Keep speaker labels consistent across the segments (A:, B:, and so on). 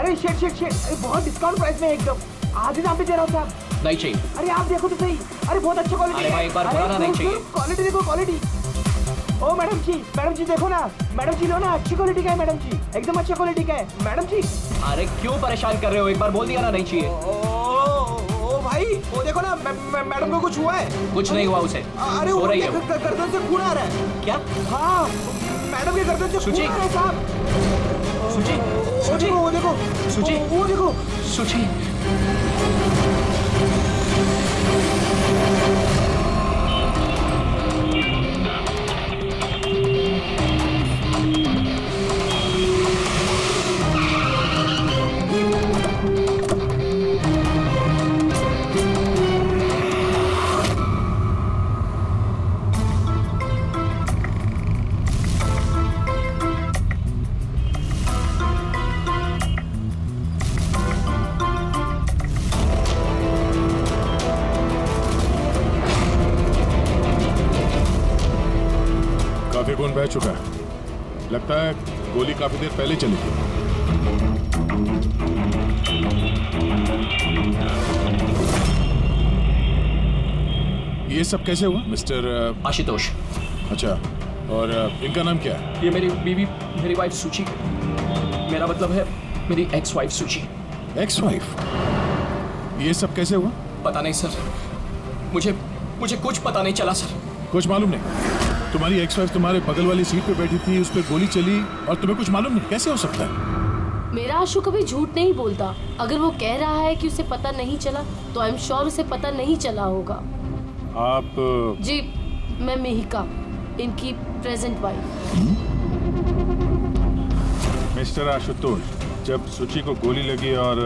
A: अरे शेट, अरे बहुत डिस्काउंट प्राइस में एकदम आधे दाम पे दे रहा हूँ साहब।
B: नहीं चाहिए।
A: अरे आप देखो तो सही, अरे बहुत अच्छा क्वालिटी।
B: अरे भाई एक बार बुलाना नहीं चाहिए।
A: क्वालिटी देखो क्वालिटी। ओ मैडम जी देखो ना, मैडम जी लो ना, अच्छी क्वालिटी का है मैडम जी, एकदम अच्छा क्वालिटी का है मैडम जी।
B: अरे क्यों परेशान कर रहे हो, एक बार बोल दिया ना नहीं चाहिए।
A: ओ भाई वो देखो ना, मैडम को कुछ हुआ है।
B: कुछ नहीं हुआ उसे।
A: अरे
B: सो
A: वो
B: रही है वो।
A: गर्दन से खून आ रहा है।
B: क्या?
A: हाँ मैडम के गर्दन से
B: सुची।
A: खून आ रहा है साहब।
B: सुची
A: वो देखो
B: सुची।
A: वो देखो
B: सुची।
C: काफी खून बह चुका है, लगता है गोली काफी देर पहले चली थी। ये सब कैसे हुआ मिस्टर
B: आशुतोष।
C: अच्छा, और इनका नाम क्या है?
B: ये मेरी बीवी, मेरी वाइफ सुची, मेरा मतलब है मेरी एक्स वाइफ सुची।
C: Ex wife? ये सब कैसे हुआ?
B: पता नहीं सर, मुझे कुछ पता नहीं चला सर।
C: कुछ मालूम नहीं? तुम्हारी एक्स वाइफ तुम्हारे बगल वाली सीट पे बैठी थी, उस पर गोली चली और तुम्हें कुछ मालूम नहीं? कैसे हो सकता है?
D: मेरा आशु कभी झूठ नहीं बोलता। अगर वो कह रहा है कि उसे पता नहीं चला तो आई एम श्योर उसे पता नहीं चला होगा।
C: आप
D: जी, मैं मेहिका, इनकी प्रेजेंट वाइफ।
C: मिस्टर आशुतोष, जब सुची को गोली लगी और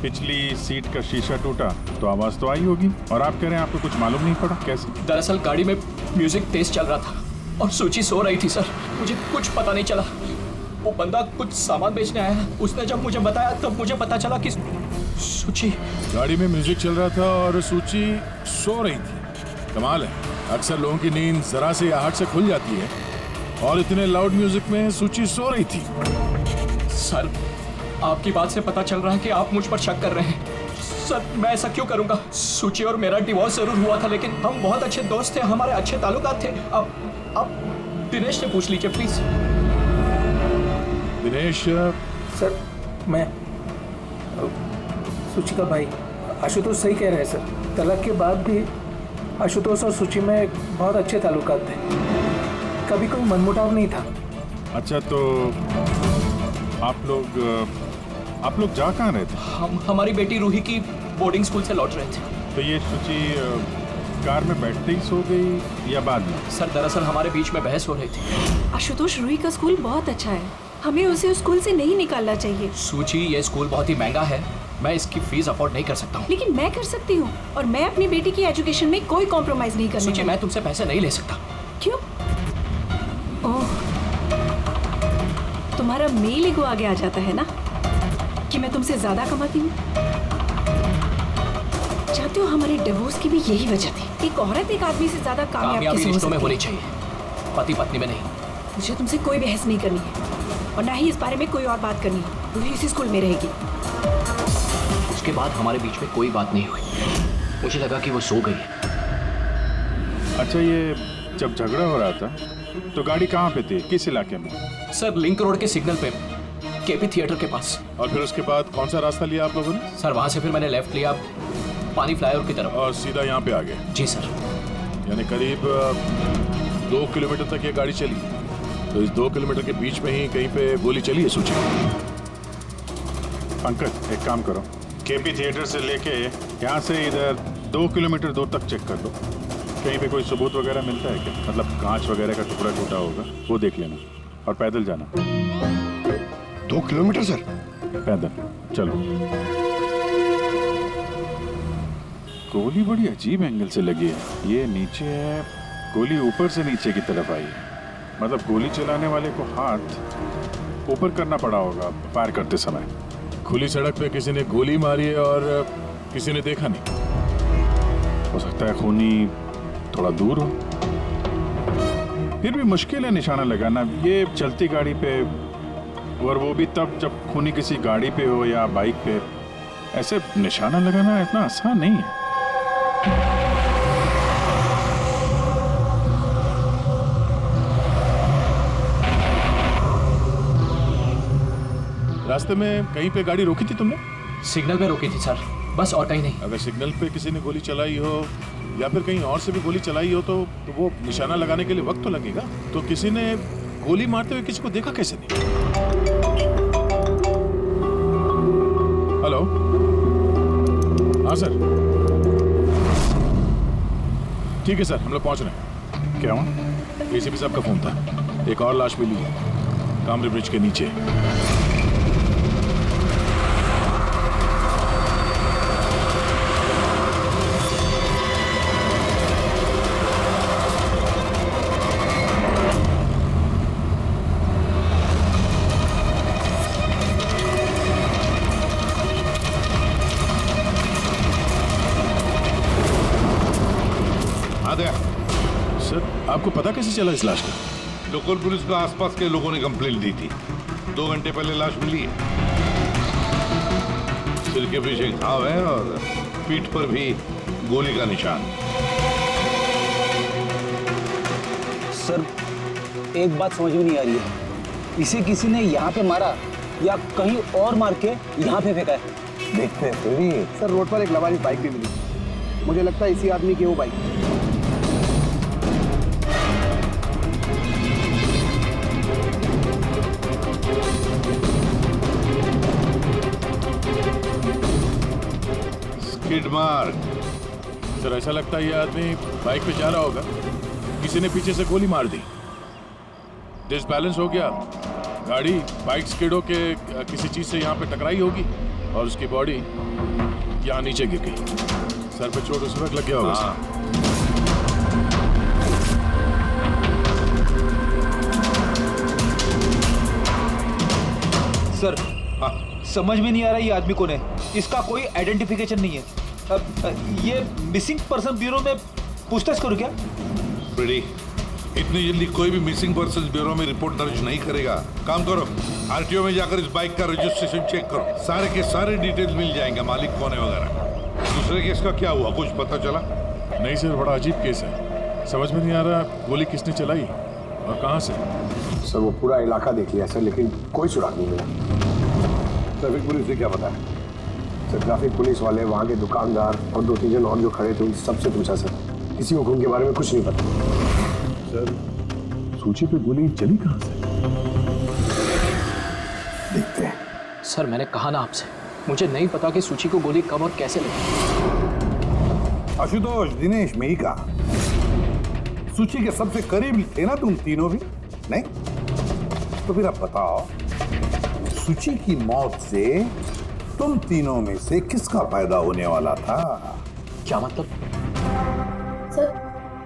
C: पिछली सीट का शीशा टूटा तो आवाज तो आई होगी, और आप कह रहे हैं आपको कुछ मालूम नहीं पड़ा? कैसे?
B: दरअसल गाड़ी में म्यूजिक तेज चल रहा था और सुची सो रही थी सर, मुझे कुछ पता नहीं चला। वो बंदा कुछ सामान बेचने आया, उसने जब मुझे बताया तब मुझे पता चला कि सुची।
C: गाड़ी में म्यूजिक चल रहा था और सुची सो रही थी। कमाल है, अक्सर लोगों की नींद जरा से आहट से खुल जाती है और इतने लाउड म्यूजिक में सुची सो रही थी।
B: सर, आपकी बात से पता चल रहा है कि आप मुझ पर शक कर रहे हैं। सर, मैं ऐसा क्यों करूंगा? सुची और मेरा डिवोर्स जरूर हुआ था, लेकिन हम बहुत अच्छे दोस्त थे, हमारे अच्छे ताल्लुकात थे। अब दिनेश से पूछ लीजिए प्लीज।
C: दिनेश?
A: सर, मैं सुची का भाई आशुतोष सही कह रहे हैं सर। तलाक के बाद भी आशुतोष और सुची में बहुत अच्छे ताल्लुकात थे, कभी कोई मनमुटाव नहीं था।
C: अच्छा, तो आप लोग जा कहाँ रहे थे?
B: हम हमारी बेटी रूही की बोर्डिंग स्कूल से लौट रहे थे।
C: तो ये सुची कार में बैठते ही सो गई या बाद में?
B: सर, दरअसल हमारे बीच में बहस हो रही थी।
E: आशुतोष, रूही का स्कूल बहुत अच्छा है, हमें उसे उस स्कूल से नहीं निकालना चाहिए।
B: सूची, ये स्कूल बहुत ही महंगा है, मैं इसकी फीस अफोर्ड नहीं कर सकता हूँ।
E: लेकिन मैं कर सकती हूँ, और मैं अपनी बेटी की एजुकेशन में कोई कॉम्प्रोमाइज नहीं करने
B: सूची,
E: वाली।
B: मैं तुमसे पैसे नहीं ले सकता।
E: क्यों? ओह, तुम्हारा मेल ईगो आगे आ जाता है ना कि मैं तुमसे ज्यादा कमाती हूँ। चाहते हो हमारे डिवोर्स की भी यही वजह थी। एक औरत एक आदमी से ज्यादा कामयाब
B: कामयाबी
E: कैसे हो
B: रिश्तों में
E: सकती
B: होनी
E: है?
B: चाहिए, पति पत्नी में नहीं।
E: मुझे तुमसे कोई बहस नहीं करनी है, और ना ही इस बारे में कोई और बात करनी है। रूही इसी स्कूल में रहेगी।
B: उसके बाद हमारे बीच में कोई बात नहीं हुई, मुझे लगा कि वो सो गई है।
C: अच्छा, ये जब झगड़ा हो रहा था तो गाड़ी कहाँ पे थी, किस इलाके में?
B: सर, लिंक रोड के सिग्नल पे, केपी थिएटर के पास।
C: और फिर उसके बाद कौन सा रास्ता लिया आप लोगों ने?
B: सर, वहाँ से फिर मैंने लेफ्ट लिया पानी फ्लाईओवर की तरफ।
C: और सीधा यहाँ पे आ गए?
B: जी सर।
C: यानी करीब 2 किलोमीटर तक ये गाड़ी चली, तो इस 2 किलोमीटर के बीच में ही कहीं पे गोली चली है सूची। पंकज, एक काम करो, केपी थिएटर से लेके यहाँ से इधर 2 किलोमीटर दूर तक चेक कर लो, कहीं पे कोई सबूत वगैरह मिलता है क्या? मतलब कांच वगैरह का टुकड़ा टूटा होगा, वो देख लेना। और पैदल जाना।
F: 2 किलोमीटर सर?
C: पैदल चलो। गोली बड़ी अजीब एंगल से लगी है, ये नीचे है, गोली ऊपर से नीचे की तरफ आई है। मतलब गोली चलाने वाले को हाथ ऊपर करना पड़ा होगा फायर करते समय। खुली सड़क पे किसी ने गोली मारी है और किसी ने देखा नहीं। हो सकता है खूनी थोड़ा दूर हो, फिर भी मुश्किल है निशाना लगाना। ये चलती गाड़ी पे और वो भी तब जब खूनी किसी गाड़ी पे हो या बाइक पे। ऐसे निशाना लगाना इतना आसान नहीं है। रास्ते में कहीं पे गाड़ी रोकी थी तुमने?
B: सिग्नल पे रोकी थी सर, बस और कहीं नहीं।
C: अगर सिग्नल पे किसी ने गोली चलाई हो या फिर कहीं और से भी गोली चलाई हो तो वो निशाना लगाने के लिए वक्त तो लगेगा। तो किसी ने गोली मारते हुए किसी को देखा कैसे नहीं? हेलो, हाँ सर, ठीक है सर, हम लोग पहुंच रहे हैं। क्या हुआ? एसीपी साहब का फोन था, एक और लाश मिली है कामरे ब्रिज के नीचे। सर, आपको पता कैसे चला इस लाश का?
G: लोकल पुलिस को आसपास के लोगों ने कंप्लेंट दी थी। 2 घंटे पहले लाश मिली है। सिर के पीछे घाव है और पीठ पर भी गोली का निशान।
H: सर, एक बात समझ में नहीं आ रही है, इसे किसी ने यहाँ पे मारा या कहीं और मार के यहाँ पे फेंका है?
F: देखते हैं फिर भी।
I: सर, रोड पर एक लवारिस बाइक भी मिली। मुझे लगता है इसी आदमी की वो बाइक।
G: Skid mark.
C: सर, ऐसा लगता है ये आदमी बाइक पे जा रहा होगा, किसी ने पीछे से गोली मार दी, डिसबैलेंस हो गया, गाड़ी बाइक स्किड होके किसी चीज से यहाँ पे टकराई होगी और उसकी बॉडी यहाँ नीचे गिर गई। सर पे चोट उस वक्त लग गया होगा।
H: सर, समझ में नहीं आ रहा ये आदमी कौन है। इसका कोई आइडेंटिफिकेशन नहीं है। अब ये मिसिंग पर्सन ब्यूरो में पूछताछ करूँ क्या?
G: प्रीति, इतनी जल्दी कोई भी मिसिंग पर्सन ब्यूरो में रिपोर्ट दर्ज नहीं करेगा। काम करो, आरटीओ में जाकर इस बाइक का रजिस्ट्रेशन चेक करो। सारे के सारे डिटेल्स मिल जाएंगे, मालिक कौन है वगैरह। दूसरे केस का क्या हुआ, कुछ पता चला?
C: नहीं सर, बड़ा अजीब केस है, समझ में नहीं आ रहा गोली किसने चलाई और कहाँ से।
F: सर, वो पूरा इलाका देख लिया सर, लेकिन कोई सुराग नहीं मिला। ट्रैफिक पुलिस से क्या पता है? सर, ट्रैफिक पुलिस वाले, वहाँ के दुकानदार और 2-3 जन और जो खड़े थे उन सबसे पूछा सर, किसी को खून के बारे में कुछ नहीं पता।
C: सर, सूची पे गोली चली कहाँ से?
F: देखते हैं।
B: सर, मैंने कहा ना आपसे, मुझे नहीं पता कि सूची को गोली कब और कैसे लगी।
J: आशुतोष, दिनेश, मेहिका, सूची के सबसे करीब थे ना तुम तीनों भी? नहीं? तो फिर अब बताओ, सूची की मौत से तुम तीनों में से किसका फायदा होने वाला था?
B: क्या मतलब?
D: सर,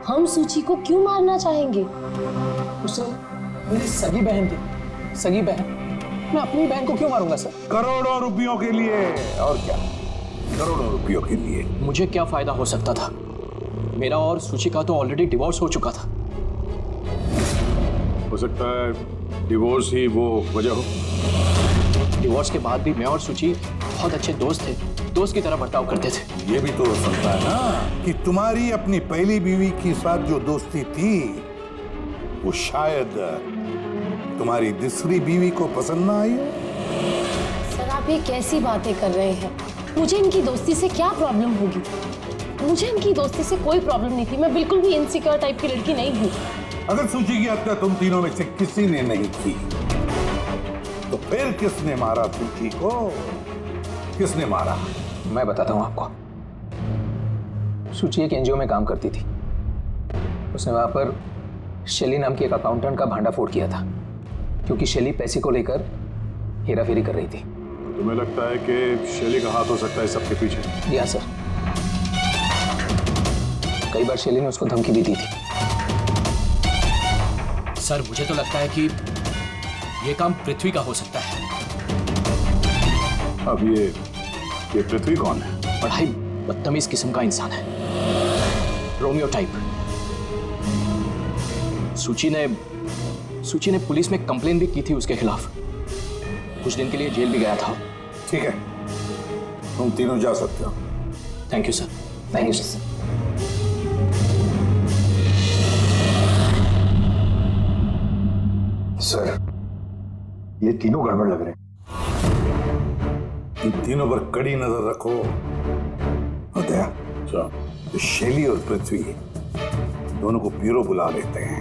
D: हम सूची को क्यों मारना चाहेंगे?
A: सर, मेरी सगी बहन थी, सगी बहन, मैं अपनी बहन को क्यों मारूंगा सर?
J: करोड़ों रुपयों के लिए। और क्या? करोड़ों रुपयों के लिए।
B: मुझे क्या फायदा हो सकता था? मेरा और सूची का तो ऑलरेडी डिवोर्स हो चुका था।
C: हो सकता है डिवोर्स ही वो वजह हो।
B: डिवोर्स के बाद भी मैं और सूची बहुत अच्छे दोस्त थे, दोस्त की तरह बर्ताव करते थे।
J: ये भी तो हो सकता है ना कि तुम्हारी अपनी पहली बीवी के साथ जो दोस्ती थी वो शायद तुम्हारी दूसरी बीवी को पसंद ना आई हो।
D: सर, आप ये कैसी बातें कर रहे हैं? मुझे इनकी दोस्ती से क्या प्रॉब्लम होगी? मुझे इनकी दोस्ती से कोई प्रॉब्लम नहीं थी। मैं बिल्कुल भी इनसिक्योर टाइप की लड़की नहीं हूँ।
J: अगर सूची की हत्या तुम तीनों में से किसी ने नहीं की तो फिर किसने मारा सूची को? किसने मारा?
K: मैं बताता हूँ आपको। सूची एक एनजीओ में काम करती थी। उसने वहां पर शैली नाम की एक अकाउंटेंट का भांडाफोड़ किया था, क्योंकि शैली पैसे को लेकर हेराफेरी कर रही थी।
C: तुम्हें लगता है कि शैली का हाथ हो सकता है सबके पीछे?
K: जी हाँ सर, कई बार शैली ने उसको धमकी भी दी थी।
B: सर, मुझे तो लगता है कि ये काम पृथ्वी का हो सकता है।
C: अब ये पृथ्वी कौन है?
B: पढ़ाई बदतमीज किस्म का इंसान है, रोमियो टाइप। सूची ने पुलिस में कंप्लेन भी की थी उसके खिलाफ। कुछ दिन के लिए जेल भी गया था।
J: ठीक है, तुम तीनों जा सकते हो।
B: Thank you sir.
K: Thank you sir.
F: Sir, ये तीनों गड़बड़ लग रहे हैं।
J: इन तीनों पर कड़ी नजर रखो। दया, तो शैली और पृथ्वी दोनों को ब्यूरो बुला लेते हैं।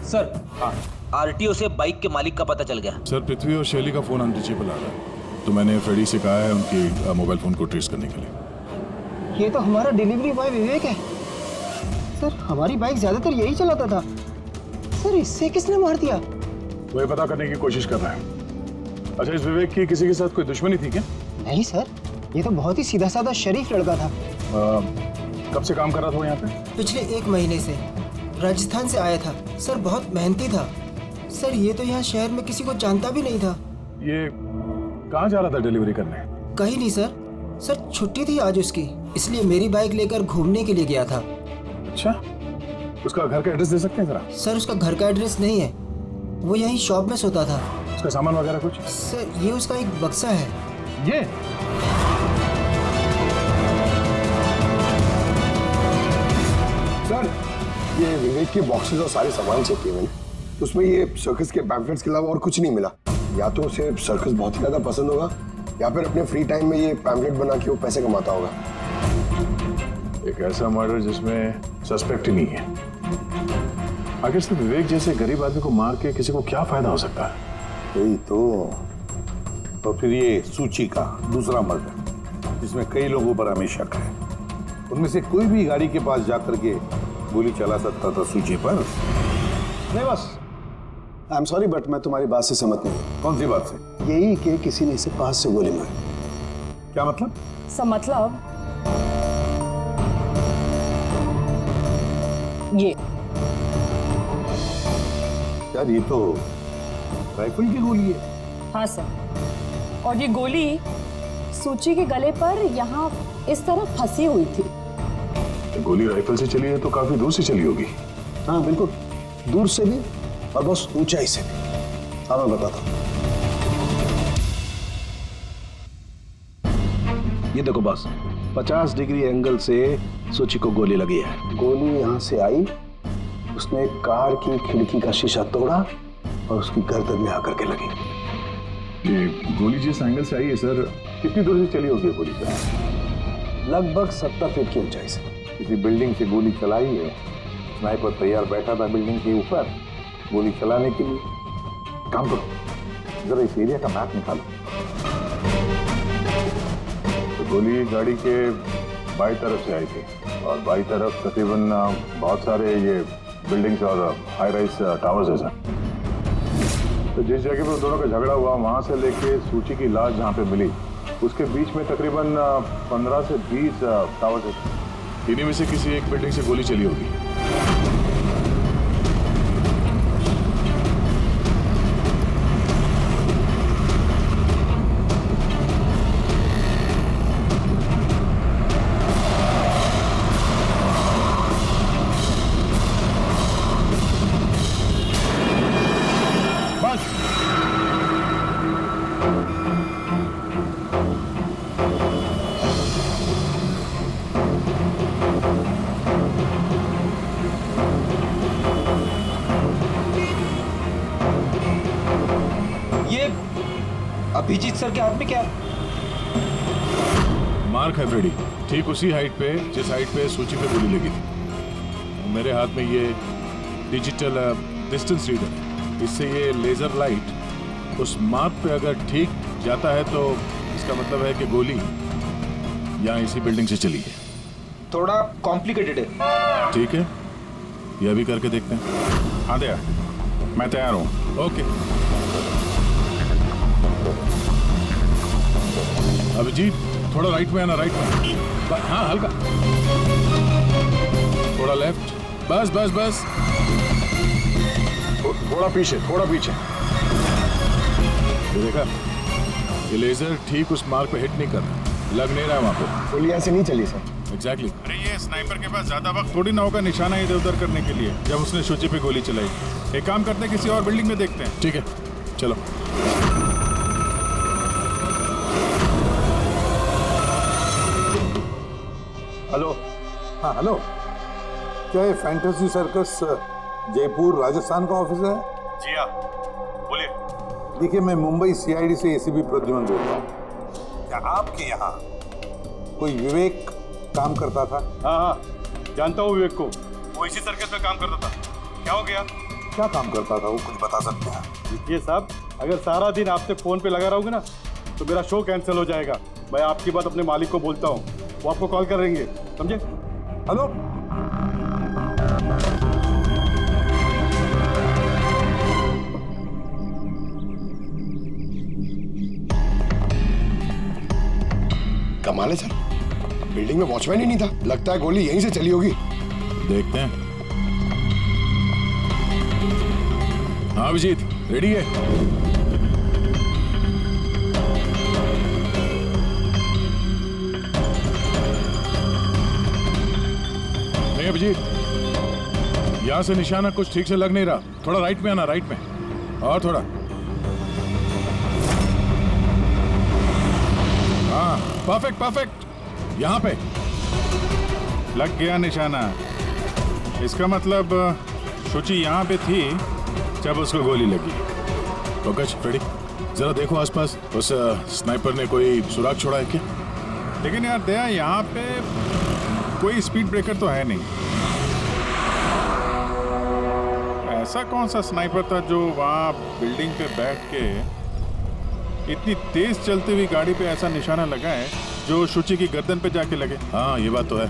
H: सर आरटीओ से बाइक के मालिक का पता चल गया।
C: सर पृथ्वी और शैली का फोन अनरीचेबल आ रहा है, तो मैंने फ्रेडी से कहा है उनकी मोबाइल फोन को ट्रेस करने के लिए।
I: ये तो हमारा डिलीवरी बॉय विवेक है। सर हमारी बाइक ज्यादातर यही चलाता था। सर इससे किसने मार दिया?
C: वही पता करने की कोशिश कर रहा है। अच्छा, इस विवेक की किसी के साथ कोई दुश्मनी थी क्या?
I: नहीं सर, ये तो बहुत ही सीधा साधा शरीफ लड़का था।
C: कब से काम कर रहा था वो यहाँ पे?
L: पिछले 1 महीने से राजस्थान से आया था। सर बहुत मेहनती था। सर ये तो यहाँ शहर में किसी को जानता भी नहीं था।
C: ये कहाँ जा रहा था डिलीवरी करने?
L: कहीं नहीं सर। सर छुट्टी थी आज उसकी, इसलिए मेरी बाइक लेकर घूमने के लिए गया था।
C: अच्छा, उसका घर का एड्रेस दे सकते हैं जरा?
L: सर उसका घर का एड्रेस नहीं है, वो यहीं शॉप में सोता था।
C: उसका सामान वगैरह कुछ?
L: सर ये उसका एक बक्सा है।
C: ये
F: सर, ये विवेक के बॉक्सेस और सारे सामान चेक किए मैंने, उसमें ये सर्कस के पैम्फलेट्स के अलावा और कुछ नहीं मिला। या तो उसे सर्कस बहुत ही ज्यादा पसंद होगा, या फिर अपने फ्री टाइम में ये पैम्फलेट बना के वो पैसे कमाता होगा।
C: एक ऐसा मर्डर जिसमें सस्पेक्ट ही नहीं है। आखिर सिर्फ विवेक जैसे गरीब आदमी को मार के किसी को क्या फायदा हो सकता है?
J: यही तो फिर ये सूची का दूसरा मर्डर, जिसमें कई लोगों पर हमें शक है, उनमें से कोई भी गाड़ी के पास जाकर के गोली चला सकता था सूची पर?
I: नहीं बस, आई एम सॉरी बट मैं तुम्हारी बात से सहमत नहीं हूँ।
J: कौन सी बात से?
I: यही कि किसी ने इसे पास से गोली मारी।
J: क्या मतलब?
E: सब मतलब ये।
J: यार ये तो राइफल की गोली है।
E: हाँ सर, और ये गोली सूची के गले पर यहाँ इस तरह फंसी हुई थी।
C: गोली राइफल से चली है तो काफी दूर से चली होगी।
I: हाँ बिल्कुल, दूर से भी और बहुत ऊंचाई से भी। हाँ मैं बताता हूँ। ये देखो बस, 50 डिग्री एंगल से सूची को गोली लगी है। गोली यहाँ से आई, उसने कार की खिड़की का शीशा तोड़ा और उसकी गर्दन में आकर के लगी।
C: ये गोली जिस एंगल से आई है सर, कितनी दूर से चली होगी गोली सर?
I: लगभग 70 फीट की ऊंचाई से।
J: किसी बिल्डिंग से गोली चलाई है। स्नाइपर तैयार बैठा था बिल्डिंग के ऊपर गोली चलाने के लिए। काम करो, जरा इस एरिया का मैप निकालो।
C: तो गोली गाड़ी के बाई तरफ से आई थी, और बाई तरफ तकरीबन बहुत सारे ये बिल्डिंग्स और हाई राइज टावर्स है सर। तो जिस जगह पे दोनों का झगड़ा हुआ, वहां से लेके सूची की लाश जहाँ पे मिली, उसके बीच में तकरीबन 15 से 20 टावर्स है। इन्हीं में से किसी एक बिल्डिंग से गोली चली होगी।
H: अभिजीत सर के हाथ में क्या?
C: मार्क है फ्रेडी, ठीक उसी हाइट पे जिस हाइट पे सूची पे गोली लगी थी। मेरे हाथ में ये डिजिटल डिस्टेंस रीडर है। इससे ये लेजर लाइट उस मार्क पे अगर ठीक जाता है तो इसका मतलब है कि गोली यहाँ इसी बिल्डिंग से चली है।
H: थोड़ा कॉम्प्लिकेटेड है।
C: ठीक है, ये भी करके देखते हैं। हाँ दया, मैं तैयार हूँ। ओके अभिजीत, थोड़ा राइट में आना, राइट में। हाँ हल्का, थोड़ा लेफ्ट, बस बस बस, थोड़ा पीछे, थोड़ा पीछे। ये देखा, ये लेजर ठीक उस मार्क पे हिट नहीं कर रहा, लग नहीं रहा है वहां पे।
F: गोली ऐसे नहीं चली सर।
C: एग्जैक्टली। अरे ये स्नाइपर के पास ज्यादा वक्त थोड़ी ना होगा निशाना इधर उधर करने के लिए, जब उसने सूची पे गोली चलाई। एक काम करते हैं, किसी और बिल्डिंग में देखते हैं। ठीक है, चलो।
J: हेलो। हाँ हेलो, क्या ये फैंटेसी सर्कस जयपुर राजस्थान का ऑफिस है?
C: जी हाँ, बोलिए।
J: देखिए, मैं मुंबई सीआईडी से एसीपी प्रद्युमन बोल रहा हूँ। क्या आपके यहाँ कोई विवेक काम करता था?
C: हाँ हाँ, जानता हूँ विवेक को, वो इसी सर्कस में काम करता था। क्या हो गया?
J: क्या काम करता था वो, कुछ बता सकते हैं?
C: देखिए साहब, अगर सारा दिन आपसे फोन पे लगा रहोगे ना तो मेरा शो कैंसिल हो जाएगा। मैं आपकी बात अपने मालिक को बोलता हूँ, वो आपको कॉल करेंगे, समझे?
J: हेलो।
F: कमाल है सर, बिल्डिंग में वॉचमैन ही नहीं था। लगता है गोली यहीं से चली होगी।
C: देखते हैं। हाँ अभिजीत, रेडी है? नहीं अभिजीत, यहां से निशाना कुछ ठीक से लग नहीं रहा। थोड़ा राइट में आना, राइट में, और थोड़ा। हाँ परफेक्ट परफेक्ट, यहां पे लग गया निशाना। इसका मतलब शुचि यहाँ पे थी जब उसको गोली लगी। पंकज, रेडी? जरा देखो आसपास, उस स्नाइपर ने कोई सुराग छोड़ा है क्या? लेकिन यार दया, यहाँ पे कोई स्पीड ब्रेकर तो है नहीं। ऐसा कौन सा स्नाइपर था जो वहाँ बिल्डिंग पे बैठ के इतनी तेज चलती हुई गाड़ी पे ऐसा निशाना लगाए जो शुचि की गर्दन पे जाके लगे? हाँ ये बात तो है।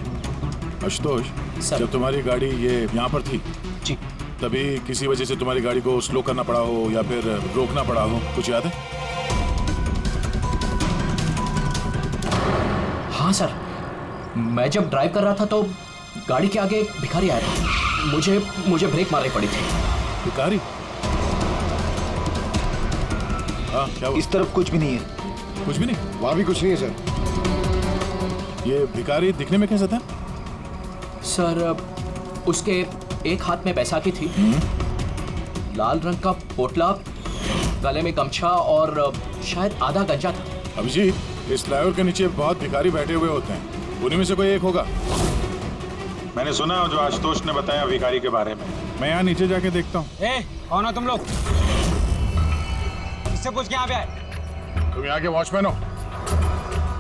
C: आशुतोष, जब तुम्हारी गाड़ी ये यहाँ पर थी
H: जी,
C: तभी किसी वजह से तुम्हारी गाड़ी को स्लो करना पड़ा हो या फिर रोकना पड़ा हो, कुछ याद है?
B: हाँ सर, मैं जब ड्राइव कर रहा था तो गाड़ी के आगे एक भिखारी आया था। मुझे ब्रेक मारनी पड़ी थी।
C: भिखारी? हाँ क्या हुआ?
H: इस तरफ कुछ भी नहीं है।
C: कुछ भी नहीं?
F: वहां भी कुछ नहीं है सर।
C: ये भिखारी दिखने में कैसा था?
B: सर, उसके एक हाथ में बैसाखी थी, लाल रंग का पोटला, गले में गमछा और शायद आधा गंजा था।
C: अभिजीत, इस फ्लाईओवर के नीचे बहुत भिखारी बैठे हुए होते हैं, उन्हीं में से कोई एक होगा। मैंने सुना जो आशुतोष ने बताया भिखारी के बारे में। मैं यहाँ नीचे जाके देखता हूँ।
H: कौन हो तुम लोग? इससे पूछ के यहाँ पे आए?
C: तुम यहाँ के वॉचमैन हो?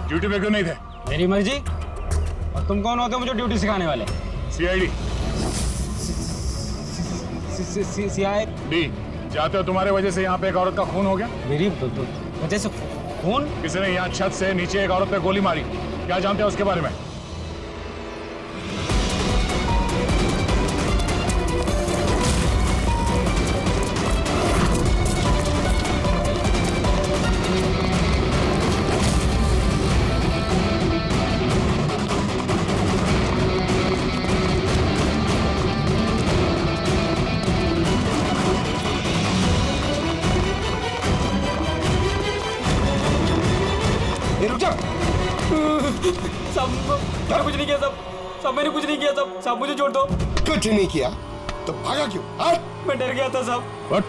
C: ड्यूटी पे क्यों नहीं थे?
H: मेरी मर्जी। और तुम कौन होते हो मुझे ड्यूटी सिखाने वाले?
C: सीआईडी।
H: सीआईडी?
C: जाते हो तुम्हारे वजह से यहाँ पे एक औरत का खून हो गया।
H: मेरी वजह से खून?
C: किसी ने यहाँ छत से नीचे एक औरत पे गोली मारी। क्या जानते हो उसके बारे में?
H: मैंने कुछ नहीं किया सब मैंने कुछ नहीं किया सब मुझे छोड़ दो।
F: कुछ नहीं किया तो भागा क्यों?
H: मैं डर गया था साहब।
C: What?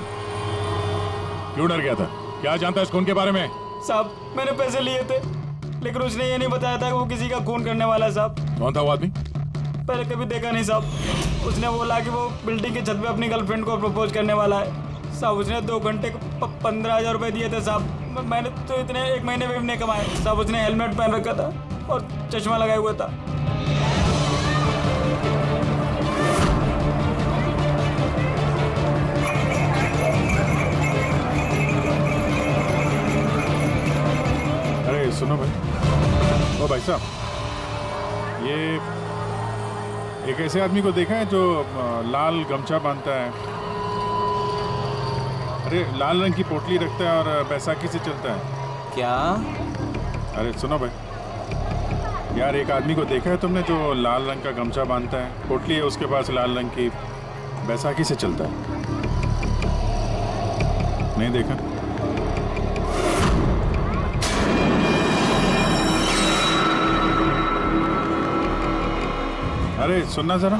C: क्यों डर गया था? क्या जानता है इस खून के बारे में?
H: साहब, मैंने पैसे लिए थे, लेकिन उसने ये नहीं बताया था कि वो किसी का खून करने वाला है साहब।
C: कौन था वो आदमी?
H: पहले कभी देखा नहीं साहब। उसने बोला कि वो बिल्डिंग की छत पे अपनी गर्लफ्रेंड को प्रपोज करने वाला है साहब। उसने 2 घंटे को 15,000 रुपए दिए थे साहब। मैंने तो इतने 1 महीने में भी नहीं कमाए साहब। उसने हेलमेट पहन रखा था और चश्मा लगाया हुआ था।
C: अरे सुनो भाई, ओ भाई साहब, ये एक ऐसे आदमी को देखा है जो लाल गमछा बांधता है, अरे लाल रंग की पोटली रखता है और बैसाखी से चलता है?
H: क्या?
C: अरे सुनो भाई यार, एक आदमी को देखा है तुमने जो लाल रंग का गमछा बांधता है, पोटली है उसके पास लाल रंग की, बैसाखी से चलता है? नहीं देखा? अरे सुनना जरा,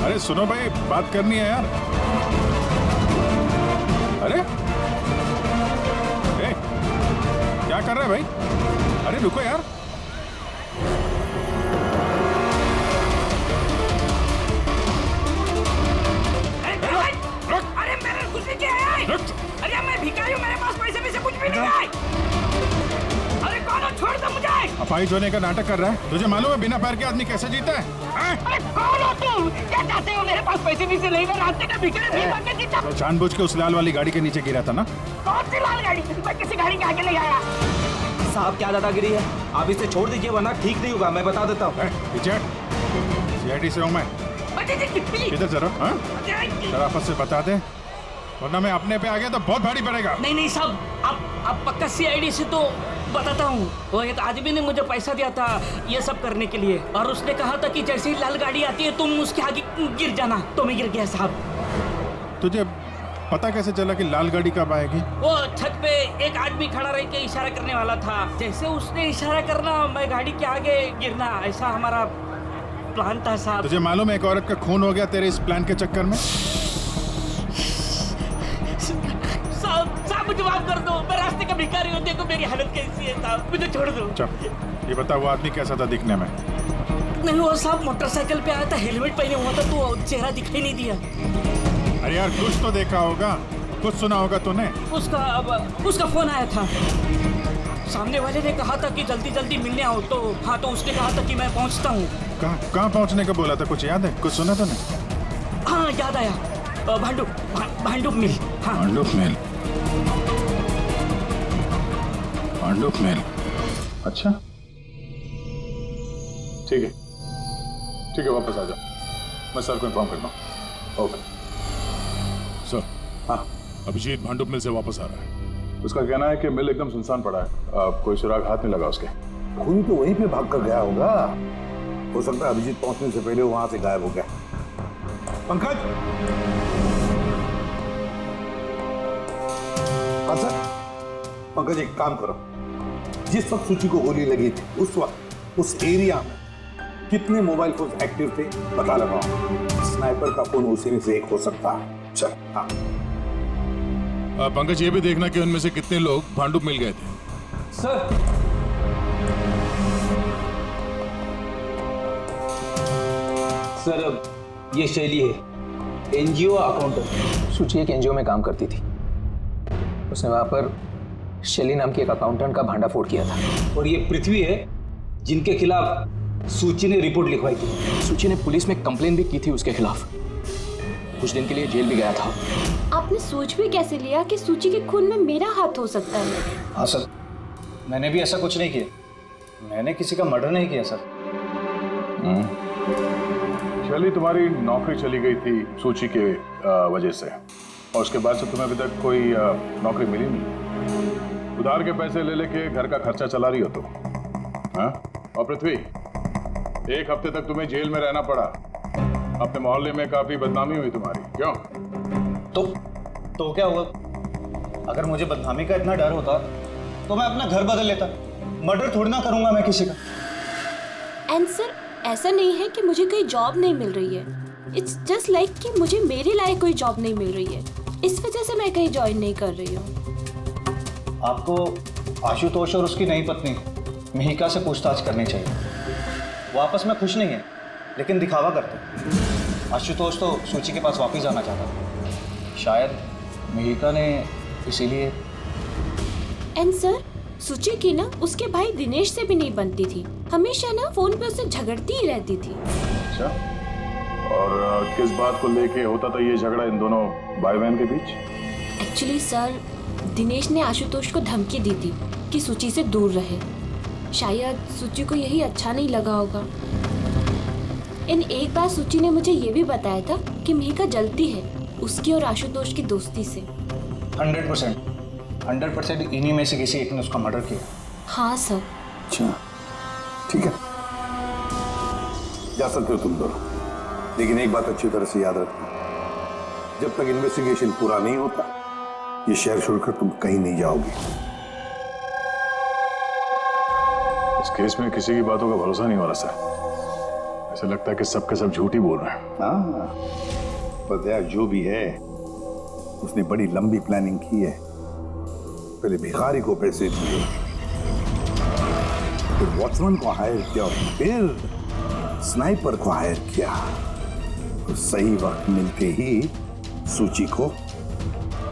C: अरे सुनो भाई, बात करनी है यार। अरे ए, क्या कर रहा है भाई? अरे रुको यार।
H: अरे मैं भिखारी हूँ, मेरे पास पैसे भी से कुछ भी नहीं है। अरे कौन हो, छोड़ दो मुझे।
C: अपाहिज होने का नाटक कर रहा है। तुझे मालूम है बिना पैर के आदमी कैसे जीता है?
H: अरे कौन हो तुम? क्या चाहते हो? मेरे पास पैसे भी से नहीं, मैं रास्ते का भिखारी नहीं बनने जीता।
C: तो जानबूझ के उस लाल वाली गाड़ी के नीचे गिरा था ना?
H: कौन सी लाल गाड़ी? मैं किसी गाड़ी के आगे नहीं आया।
L: साहब क्या दादागिरी है, आप इसे छोड़ दीजिए वरना ठीक नहीं होगा, मैं बता देता हूँ।
C: सीआईडी से हूँ मैं। किधर जरा शराफत से बता दे, वरना मैं अपने पे आ गया तो बहुत भारी पड़ेगा।
H: नहीं नहीं साहब, आप पक्का सीआईडी से तो बताता हूँ। वो एक आदमी ने मुझे पैसा दिया था ये सब करने के लिए, और उसने कहा था कि जैसे ही लाल गाड़ी आती है तुम उसके आगे गिर जाना, तो मैं गिर गया साहब।
C: तुझे पता कैसे चला कि लाल गाड़ी कब आएगी?
H: वो छत पे एक आदमी खड़ा रह के इशारा करने वाला था, जैसे उसने इशारा करना मैं गाड़ी के आगे गिरना, ऐसा हमारा प्लान था साहब।
C: तुझे मालूम है एक औरत का खून हो गया तेरे इस प्लान के चक्कर में?
H: साहब मुझे माफ कर दो, मैं रास्ते का भिखारी हूँ, देखो मेरी हालत कैसी है साहब, मुझे छोड़ दो।
C: ये बता वो आदमी कैसा था दिखने में?
H: नहीं वो साहब मोटरसाइकिल पे आया था, हेलमेट पहने हुआ था, तो चेहरा दिखाई नहीं दिया।
C: अरे यार कुछ तो देखा होगा, कुछ सुना होगा तूने?
H: उसका फोन आया था, सामने वाले ने कहा था कि जल्दी जल्दी मिलने आओ, तो हाँ तो उसने कहा था कि मैं पहुँचता हूँ।
C: कहाँ पहुँचने का बोला था, कुछ याद है? कुछ सुना तूने?
H: हाँ याद आया, भांडुप मिल। हाँ
C: भांडुप मिल, भांडुप मिल। अच्छा ठीक है वापस आ जाओ, मैं सर को इन्फॉर्म करता हूँ। Okay
M: sir.
F: हाँ
M: अभिजीत भांडुप मिल से वापस आ रहा है।
C: उसका कहना है कि मिल एकदम सुनसान पड़ा है, कोई सुराग हाथ नहीं लगा उसके।
F: खूनी तो वहीं पे भाग कर गया होगा, हो सकता है अभिजीत पहुंचने से पहले वहां से गायब हो गया। पंकज, हाँ सर। पंकज एक काम करो, जिस वक्त सूची को गोली लगी थी उस वक्त उस एरिया में कितने मोबाइल फोन एक्टिव थे पता लगाओ, स्नाइपर का फोन उसी में से एक हो सकता है। चल हाँ।
M: पंकज ये भी देखना कि उनमें से कितने लोग भांडुप मिल गए थे।
K: सर सर ये शैली है, एनजीओ अकाउंटेंट। सूची एक एनजीओ में काम करती थी, उसने वहां पर शैली नाम की एक अकाउंटेंट का भांडाफोड़ किया था।
L: और ये पृथ्वी है जिनके खिलाफ सूची ने रिपोर्ट लिखवाई थी।
K: सूची ने पुलिस में कंप्लेन भी की थी उसके खिलाफ, कुछ दिन के लिए जेल भी गया था।
D: आपने सोच भी कैसे लिया कि सूची के खून में मेरा हाथ हो सकता है?
L: हाँ सर, मैंने भी ऐसा कुछ नहीं किया, मैंने किसी का मर्डर नहीं किया सर।
C: शैली तुम्हारी नौकरी चली गई थी सूची के वजह से, और उसके बाद से तुम्हें अभी तक कोई नौकरी मिली नहीं। उधार के पैसे ले लेके घर का खर्चा चला रही हो तुम, हाँ? और पृथ्वी, एक हफ्ते तक तुम्हें जेल में रहना पड़ा, अपने मोहल्ले में काफी बदनामी हुई तुम्हारी, क्यों?
L: तो क्या हुआ? अगर मुझे बदनामी का इतना डर होता तो मैं अपना घर बदल लेता, मर्डर थोड़ी ना करूंगा मैं किसी का।
D: एंड सर ऐसा नहीं है कि मुझे कोई जॉब नहीं मिल रही है, इट्स जस्ट लाइक कि मुझे मेरे लायक कोई जॉब नहीं मिल रही है, इस वजह से मैं कहीं ज्वाइन नहीं कर रही हूँ।
L: आपको आशुतोष और उसकी नई पत्नी मिहिका से पूछताछ करनी चाहिए। वो आपस में खुश नहीं है लेकिन दिखावा करते। आशुतोष तो सूची के पास वापस जाना चाहता था, शायद मिहिका ने इसीलिए।
D: एंड सर सूची की ना उसके भाई दिनेश से भी नहीं बनती थी, हमेशा ना फोन पे उससे झगड़ती ही रहती थी।
C: अच्छा, और किस बात को लेके होता था ये झगड़ा इन दोनों भाई बहन के बीच?
D: एक्चुअली सर दिनेश ने आशुतोष को धमकी दी थी कि सूची से दूर रहे, शायद सूची को यही अच्छा नहीं लगा होगा। इन एक बार सूची ने मुझे ये भी बताया था कि मिहिका जलती है उसकी और आशुतोष की दोस्ती से।
L: 100% इन्हीं में से किसी एक ने उसका मर्डर किया।
D: हाँ सर।
F: अच्छा ठीक है, जा सकते हो तुम दोनों, लेकिन एक बात अच्छी तरह से याद रखना, जब तक इन्वेस्टिगेशन पूरा नहीं होता ये शहर छोड़कर तुम कहीं नहीं जाओगे।
C: इस केस में किसी की बातों का भरोसा नहीं हो रहा सर, ऐसा लगता है कि सब के सब झूठ ही बोल रहे हैं।
F: हाँ, पर यार जो भी है उसने बड़ी लंबी प्लानिंग की है। पहले भिखारी को पैसे दिए, फिर वॉचमैन को हायर किया, फिर स्नाइपर को हायर किया, तो सही वक्त मिलते ही सूची को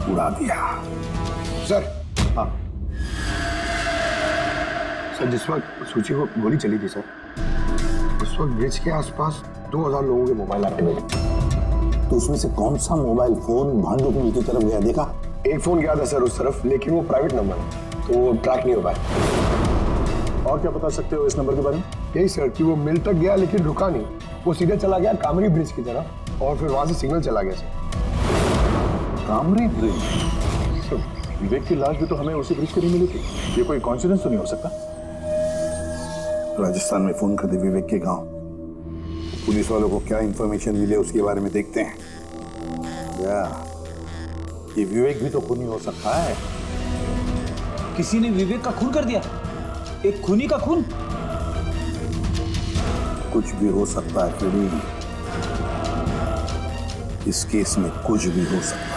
J: उड़ा दिया।
F: सर, हाँ सर, जिस वक्त सूची को गोली चली थी सर, उस वक्त ब्रिज के आसपास 2000 लोगों के मोबाइल एक्टिवेट थे।
I: तो उसमें से कौन सा मोबाइल फोन भांडुप मिल की तरफ गया देखा?
F: एक फोन गया था सर उस तरफ, लेकिन वो प्राइवेट नंबर है तो वो ट्रैक नहीं हो पाया।
I: और क्या बता सकते हो इस नंबर के बारे में?
F: यही सर कि वो मिल तक गया लेकिन रुका नहीं, वो सीधे चला गया कामरी ब्रिज की तरफ और फिर वहां से सिग्नल चला गया सर।
I: कामरी ब्रिज? विवेक की लाश भी तो हमें उसी ब्रिज पे नहीं मिली थी। ये कोई कॉन्सिडेंस तो नहीं हो सकता?
J: राजस्थान में फोन कर दे विवेक के गांव, पुलिस वालों को क्या इंफॉर्मेशन मिले उसके बारे में देखते हैं।
I: ये विवेक भी तो खूनी हो सकता है।
L: किसी ने विवेक का खून कर दिया, एक खूनी का खून।
J: कुछ भी हो सकता है फ्रेडी, इस केस में कुछ भी हो सकता है।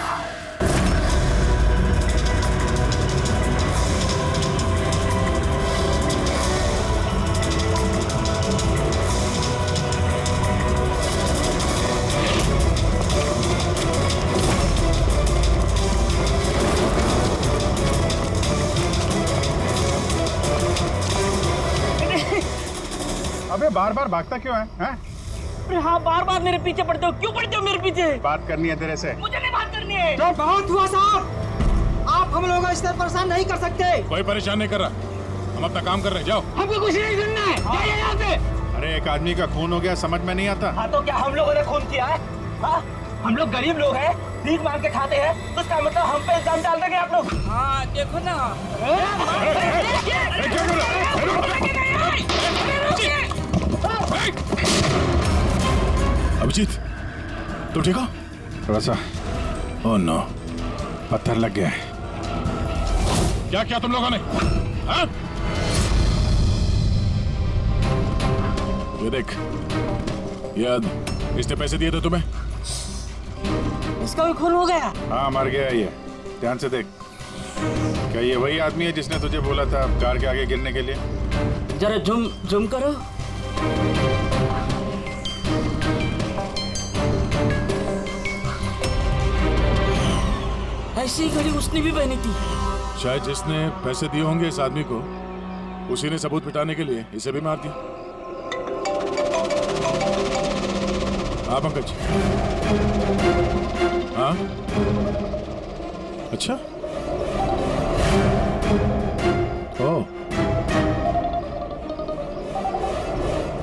C: अबे बार बार भागता क्यों है? हैं?
H: अरे हाँ, बार बार मेरे पीछे पड़ते हो, क्यों पड़ते हो मेरे पीछे?
C: बात करनी है तेरे से।
H: मुझे नहीं बात करनी है।
C: तो
H: बहुत हुआ साहब, आप हम लोगों को इस तरह परेशान नहीं कर सकते।
M: कोई परेशान नहीं कर रहा, हम अपना काम कर रहे हैं, जाओ।
H: हमको कुछ नहीं सुनना है, जाइए यहाँ से।
C: अरे एक आदमी का खून हो गया, समझ में नहीं आता।
H: हाँ तो क्या हम लोगों ने खून किया है? हाँ, हम लोग गरीब लोग हैं, भीख मांग के खाते हैं, तो इसका मतलब हम पे इल्जाम डाल देंगे आप लोग? हाँ देखो ना।
M: अभिजीत, तू ठीक हो?
C: थोड़ा सा
M: ओह नो,
C: पत्थर लग गया है।
M: क्या किया तुम लोगों ने? हाँ? ये देख, याद इसने पैसे दिए थे तुम्हें?
H: इसका भी खून हो गया?
C: हाँ मर गया ये, ध्यान से देख। क्या ये वही आदमी है जिसने तुझे बोला था कार के आगे गिरने के लिए?
H: जरा जूम करो। ऐसी घड़ी उसने भी पहनी थी।
M: शायद जिसने पैसे दिए होंगे इस आदमी को, उसी ने सबूत मिटाने के लिए इसे भी मार दिया। हाँ पंकज। हाँ अच्छा, ओह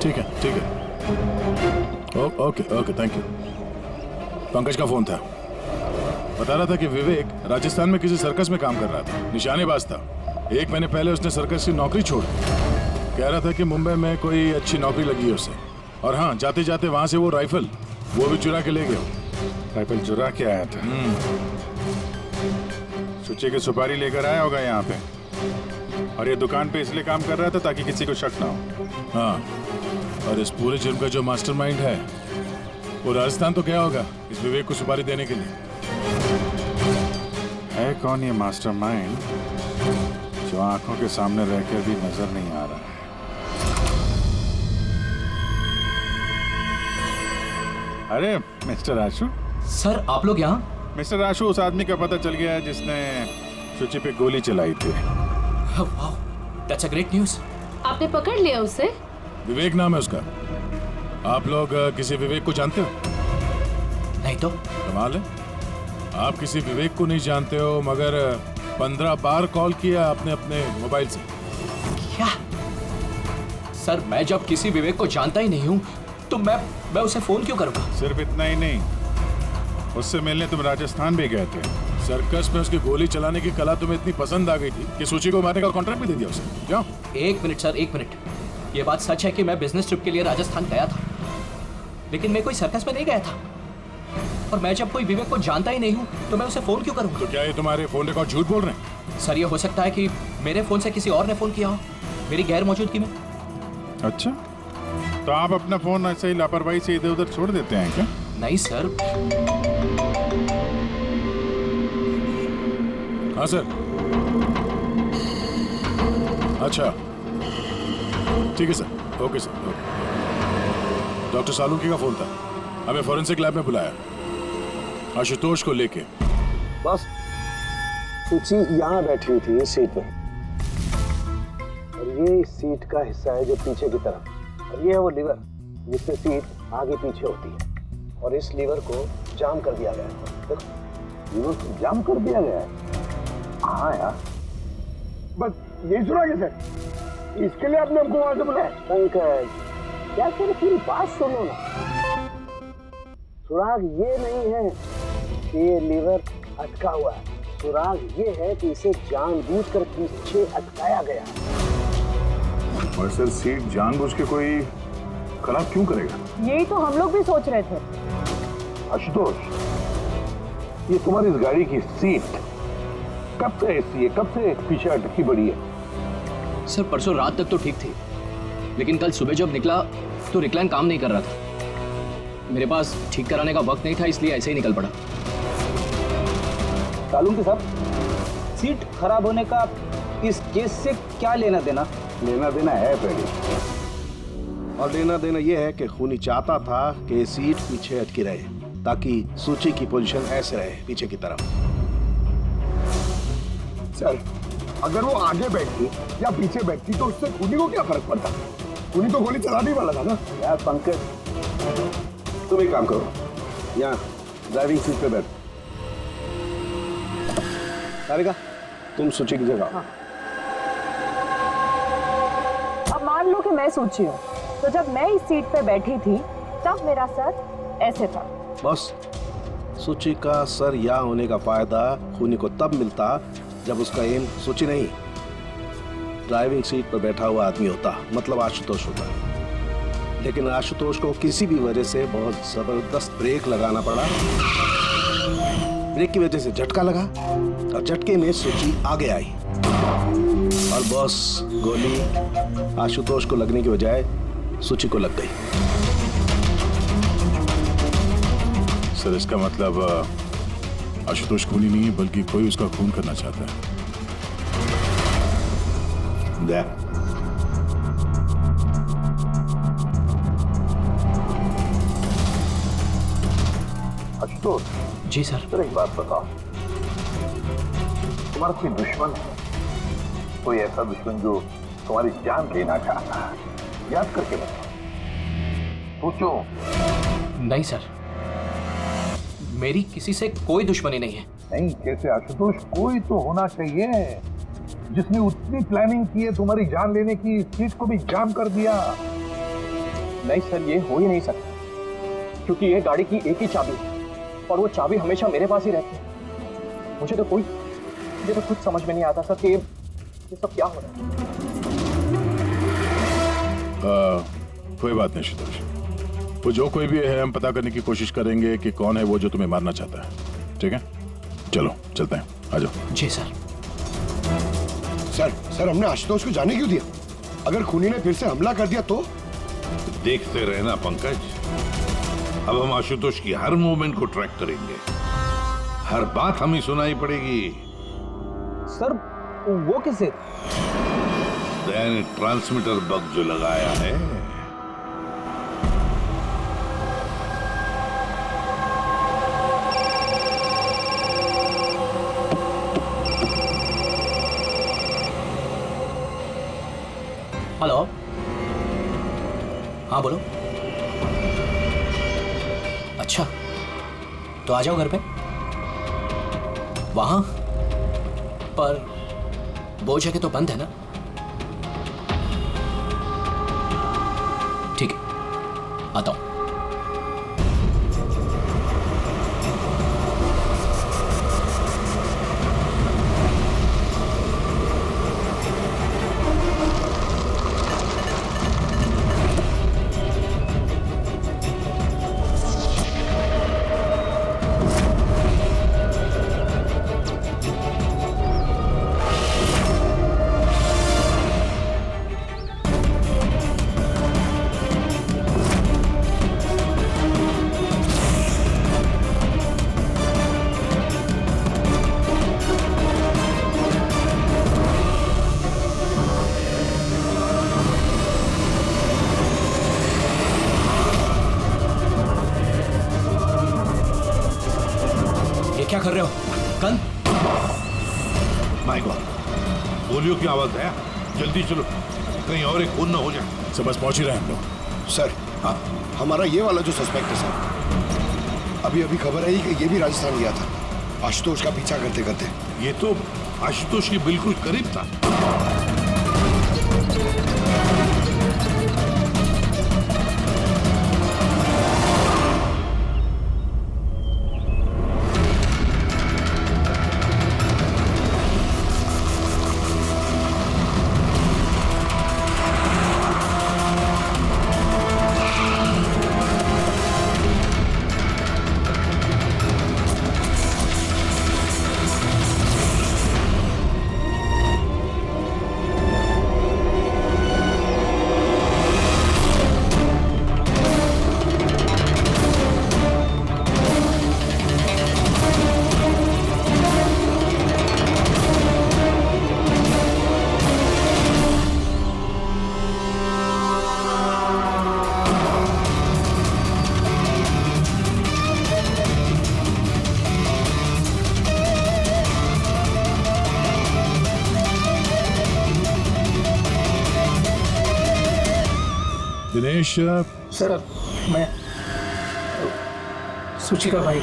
M: ठीक है ठीक है, okay okay thank you. Pankaj का फोन था, बता रहा था कि विवेक राजस्थान में किसी सर्कस में काम कर रहा था, निशानेबाज था। 1 महीने पहले उसने सर्कस की नौकरी छोड़ दी। कह रहा था कि मुंबई में कोई अच्छी नौकरी लगी है उसे, और हाँ जाते जाते वहां से वो राइफल वो भी चुरा के ले गया।
C: राइफल चुरा के आया था? सुची की सुपारी लेकर आया होगा यहाँ पे, और ये दुकान पे इसलिए काम कर रहा था ताकि किसी को शक ना हो।
M: हाँ, और इस पूरे जुर्म का जो मास्टरमाइंड है वो राजस्थान तो गया होगा इस विवेक को सुपारी देने के लिए।
C: है कौन ये मास्टरमाइंड जो आंखों के सामने रहकर भी नजर नहीं आ रहा है? अरे मिस्टर आशु।
B: सर आप लोग यहाँ?
C: मिस्टर आशु, उस आदमी का पता चल गया है जिसने सुची पे गोली चलाई थी।
B: वाह, दैट्स अ ग्रेट न्यूज़।
D: आपने पकड़ लिया उसे?
M: विवेक नाम है उसका। आप लोग किसी विवेक को जानते हो?
B: नहीं तो।
M: कमाल है, आप किसी विवेक को नहीं जानते हो, मगर 15 बार कॉल किया आपने अपने मोबाइल से।
B: क्या? सर मैं जब किसी विवेक को जानता ही नहीं हूँ तो मैं उसे फोन क्यों करूँगा?
C: सिर्फ इतना ही नहीं, उससे मिलने तुम राजस्थान भी गए थे।
M: सर्कस में उसकी गोली चलाने की कला तुम्हें इतनी पसंद आ गई थी कि सूची को मारने का कॉन्ट्रैक्ट भी दे दिया उसे। क्या?
B: 1 मिनट सर, 1 मिनट। ये बात सच है कि मैं बिजनेस ट्रिप के लिए राजस्थान गया था, लेकिन मैं कोई सर्कस में नहीं गया था। और मैं जब कोई विवेक को जानता ही नहीं हूँ तो मैं उसे फोन क्यों करूँ?
M: तो क्या ये तुम्हारे फोन रिकॉर्ड झूठ बोल रहे हैं?
B: सर ये हो सकता है कि मेरे फोन से किसी और ने फोन किया हो मेरी गैर मौजूदगी में।
C: अच्छा, तो आप अपना फोन ऐसे ही लापरवाही से इधर उधर छोड़ देते हैं क्या?
B: नहीं सर।
M: हाँ सर। अच्छा ठीक है sir, okay sir, okay. Doctor Salunkhe का फोन था, हमें फॉरेंसिक लैब में बुलाया आशुतोष को लेके।
I: बस सूची यहाँ बैठी हुई थी इस सीट पे, और ये इस सीट का हिस्सा है जो पीछे की तरफ, और ये है वो लीवर जिससे सीट आगे पीछे होती है, और इस लीवर को जाम कर दिया गया है। देखो, लीवर को जाम कर दिया गया है। हाँ यार,
F: बस यही सुना कैसे? इसके लिए आपने हमको वहां से बुलाया?
I: पंकज, क्या तेरी पूरी बात सुनो ना। सुराग ये नहीं है कि ये लीवर अटका हुआ है, सुराग ये है कि इसे जानबूझकर पीछे अटकाया गया।
C: और सर सीट जानबूझ के कोई खराब क्यों करेगा?
E: यही तो हम लोग भी सोच रहे थे।
J: आशुतोष, ये तुम्हारी इस गाड़ी की सीट कब से ऐसी है, कब से पीछे अटकी पड़ी है?
K: सर परसों रात तक तो ठीक थी, लेकिन कल सुबह जब निकला तो रिक्लाइन काम नहीं कर रहा था। मेरे पास ठीक कराने का वक्त नहीं था, इसलिए ऐसे ही निकल पड़ा।
L: तालुम के साहब, सीट खराब होने का इस केस से क्या लेना देना?
I: लेना देना है पहले, और लेना देना यह है कि खूनी चाहता था कि सीट पीछे अटकी रहे ताकि सूची की पोजीशन ऐसे रहे पीछे की तरफ।
F: सर, अगर वो आगे बैठती या पीछे बैठती तो उससे खूनी को क्या फर्क पड़ता? खूनी तो गोली चलाने वाला था ना।
I: यार पंकज, तुम एक काम करो, यहाँ ड्राइविंग सीट पे बैठ। सारिका, तुम सूची की जगह।
E: हाँ। अब मान लो कि मैं सूची हूँ, तो जब मैं इस सीट पे बैठी थी तब मेरा सर ऐसे था।
I: बस सूची का सर यहाँ होने का फायदा खूनी को तब मिलता जब उसका एम सूची नहीं, ड्राइविंग सीट पर बैठा हुआ आदमी होता, मतलब आशुतोष होता। लेकिन आशुतोष को किसी भी वजह से बहुत जबरदस्त ब्रेक लगाना पड़ा। ब्रेक की वजह से झटका लगा और झटके में सूची आगे आई, और बॉस गोली आशुतोष को लगने की बजाय सूची को लग गई।
M: सर इसका मतलब आशुतोष खूनी नहीं है, बल्कि कोई उसका खून करना चाहता है।
J: आशुतोष
K: जी सर।
J: सर एक बात बताओ, तुम्हारा कोई दुश्मन है? कोई ऐसा दुश्मन जो तुम्हारी जान लेना चाहता है? याद करके बताओ, सोचो।
K: नहीं सर, मेरी किसी से कोई दुश्मनी नहीं है।
J: नहीं कैसे आशुतोष, कोई तो होना चाहिए जिसने उतनी प्लानिंग की है तुम्हारी जान लेने की, सीट को भी जाम कर दिया।
B: नहीं सर, ये हो ही नहीं सकता, क्योंकि ये गाड़ी की एक ही चाबी है और वो चाबी हमेशा मेरे पास ही रहती है। मुझे तो खुद समझ में नहीं आता सर कि ये सब क्या हो रहा है।
M: कोई बात नहीं आशुतोष, वो जो कोई भी है हम पता करने की कोशिश करेंगे कि कौन है वो जो तुम्हें मारना चाहता है। ठीक है, चलो चलते हैं, आ जाओ।
K: जी सर।
F: सर हमने आशुतोष को जाने क्यों दिया? अगर खूनी ने फिर से हमला कर दिया तो?
G: देखते रहना पंकज, अब हम आशुतोष की हर मूवमेंट को ट्रैक करेंगे, हर बात हमें सुनाई पड़ेगी।
L: सर वो किसे?
G: ट्रांसमीटर बग जो लगाया है।
K: हेलो, हाँ बोलो। अच्छा, तो आ जाओ घर पे। वहां पर वो जगह तो बंद है ना? ठीक है, आता हूं।
G: माय गॉड, गोलियों की आवाज है। जल्दी चलो, कहीं और एक खून न हो जाए।
M: सब बस पहुंच ही रहे हैं हम लोग।
F: सर, हाँ, हमारा ये वाला जो सस्पेक्ट है सर, अभी अभी खबर आई कि ये भी राजस्थान गया था आशुतोष का पीछा करते करते।
G: ये तो आशुतोष के बिल्कुल करीब था।
M: दिनेश,
A: सर, मैं सूची का भाई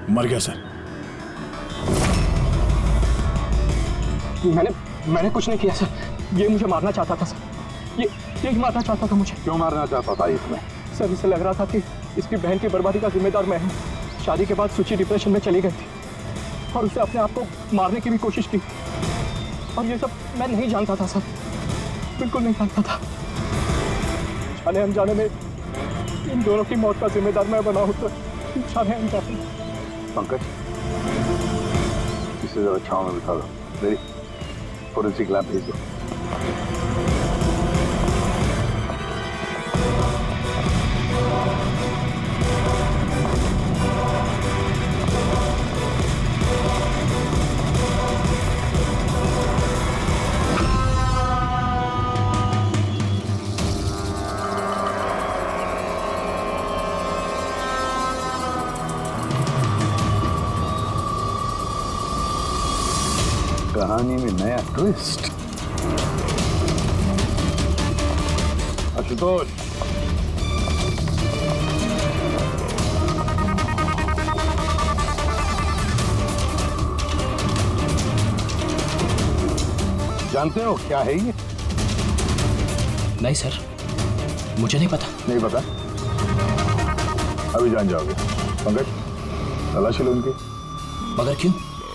M: मर गया सर।
B: मैंने कुछ नहीं किया सर। ये मुझे मारना चाहता था सर। ये मारना चाहता था मुझे।
J: क्यों मारना चाहता था इसमें?
B: सर, इसे लग रहा था कि इसकी बहन की बर्बादी का जिम्मेदार मैं हूँ। शादी के बाद सूची डिप्रेशन में चली गई थी और उसे अपने आप को मारने की भी कोशिश की। और ये सब मैं नहीं जानता था सर, बिल्कुल नहीं जानता था। जाने अनजाने में इन दोनों की मौत का जिम्मेदार मैं बना हूँ सर, जाने अनजाने।
J: पंकज, इसे जरा छांव में बिठा दो। मेरी फोरेंसिक लैब भेज दो। कहानी में नया ट्विस्ट। आशुतोष, जानते हो क्या है ये?
B: नहीं सर, मुझे नहीं पता।
J: नहीं पता? अभी जान जाओगे। पंकज, तलाशी लो उनकी।
B: मगर क्यों?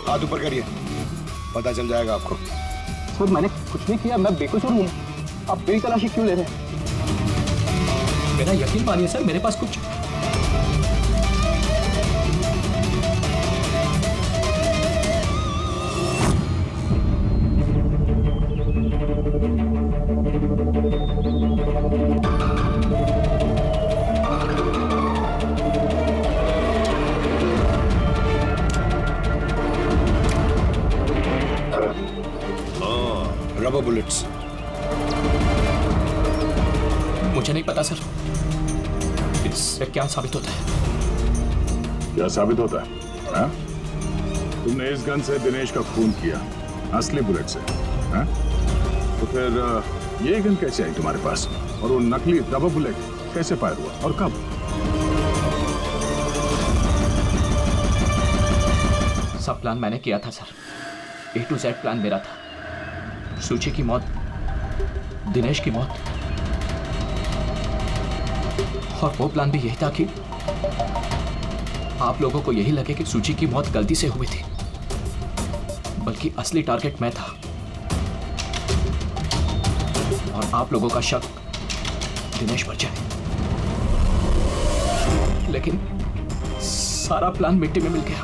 F: हाथ ऊपर करिए, पता चल जाएगा आपको।
B: सर, मैंने कुछ नहीं किया, मैं बेकसूर हूँ। आप मेरी तलाशी क्यों ले रहे हैं? मेरा यकीन मानिए सर, मेरे पास कुछ
F: रबर बुलेट्स।
B: मुझे नहीं पता सर, इससे क्या साबित होता है?
M: क्या साबित होता है? हाँ? तुमने इस गन से दिनेश का खून किया, असली बुलेट से। हाँ? तो फिर ये गन कैसे आई तुम्हारे पास? और वो नकली रबर बुलेट कैसे फायर हुआ और कब?
B: सब प्लान मैंने किया था sir. A to Z plan मेरा था। सूची की मौत, दिनेश की मौत, और वो प्लान भी यही था कि आप लोगों को यही लगे कि सूची की मौत गलती से हुई थी, बल्कि असली टारगेट मैं था। और आप लोगों का शक दिनेश पर जाए। लेकिन सारा प्लान मिट्टी में मिल गया,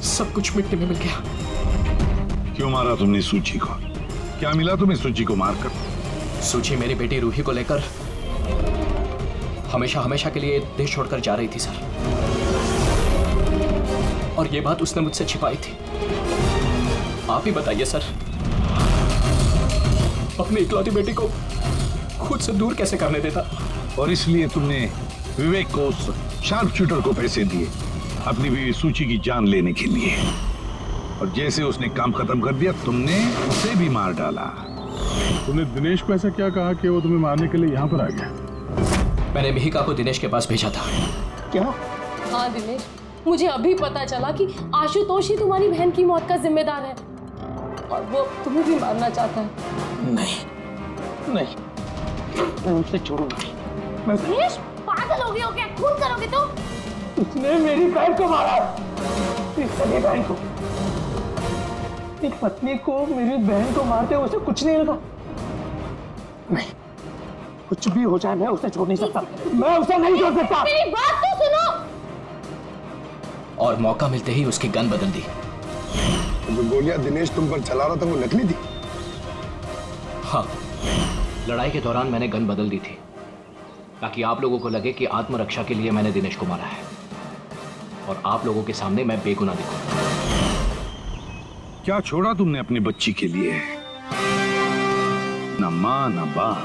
B: सब कुछ मिट्टी में मिल गया।
J: क्यों मारा तुमने सूची को? क्या मिला तुम्हें सूची को मारकर?
B: सूची मेरी बेटी रूही को लेकर हमेशा हमेशा के लिए देश छोड़कर जा रही थी सर, और ये बात उसने मुझसे छिपाई थी। आप ही बताइए सर, अपनी इकलौती बेटी को खुद से दूर कैसे करने देता?
J: और इसलिए तुमने विवेक को उस शार्प शूटर को पैसे दिए अपनी बीवी सूची की जान लेने के लिए।
G: और जैसे उसने काम खत्म कर दिया तुमने उसे भी मार डाला।
M: तुमने दिनेश को ऐसा क्या कहा कि वो तुम्हें मारने के लिए यहाँ पर आ गया?
B: मैंने मिहिका को दिनेश के पास भेजा था।
E: क्या? हाँ दिनेश, मुझे अभी पता चला कि आशुतोष ही तुम्हारी बहन की मौत का जिम्मेदार है और वो तुम्हें भी मारना चाहता है।
K: नहीं नहीं, मैं उनसे छोड़ूंगा।
D: दिनेश पागल हो गए हो क्या? खून करोगे तो?
A: उसने मेरी बहन को मारा, मेरी बहन को। एक पत्नी को मेरी बहन को मारते उसे कुछ नहीं लगा। नहीं, कुछ भी हो जाए मैं उसे छोड़ नहीं सकता, मैं उसे नहीं छोड़ सकता।
D: मेरी बात तो सुनो।
B: और मौका मिलते ही उसकी गन बदल दी।
F: जो गोलियां दिनेश तुम पर चला रहा था वो नकली थी?
B: हाँ, लड़ाई के दौरान मैंने गन बदल दी थी ताकि आप लोगों को लगे कि आत्मरक्षा के लिए मैंने दिनेश को मारा है और आप लोगों के सामने मैं बेगुनाह दिखूं।
G: क्या छोड़ा तुमने अपनी बच्ची के लिए? न मां न बाप।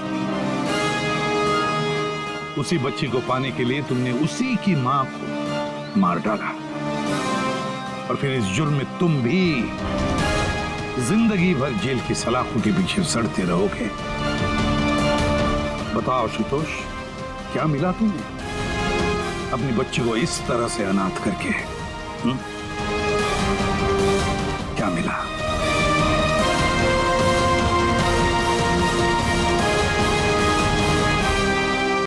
G: उसी बच्ची को पाने के लिए तुमने उसी की मां को मार डाला और फिर इस जुर्म में तुम भी जिंदगी भर जेल की सलाखों के पीछे सड़ते रहोगे। बताओ आशुतोष, क्या मिला तुम्हें अपनी बच्ची को इस तरह से अनाथ करके? क्या मिला?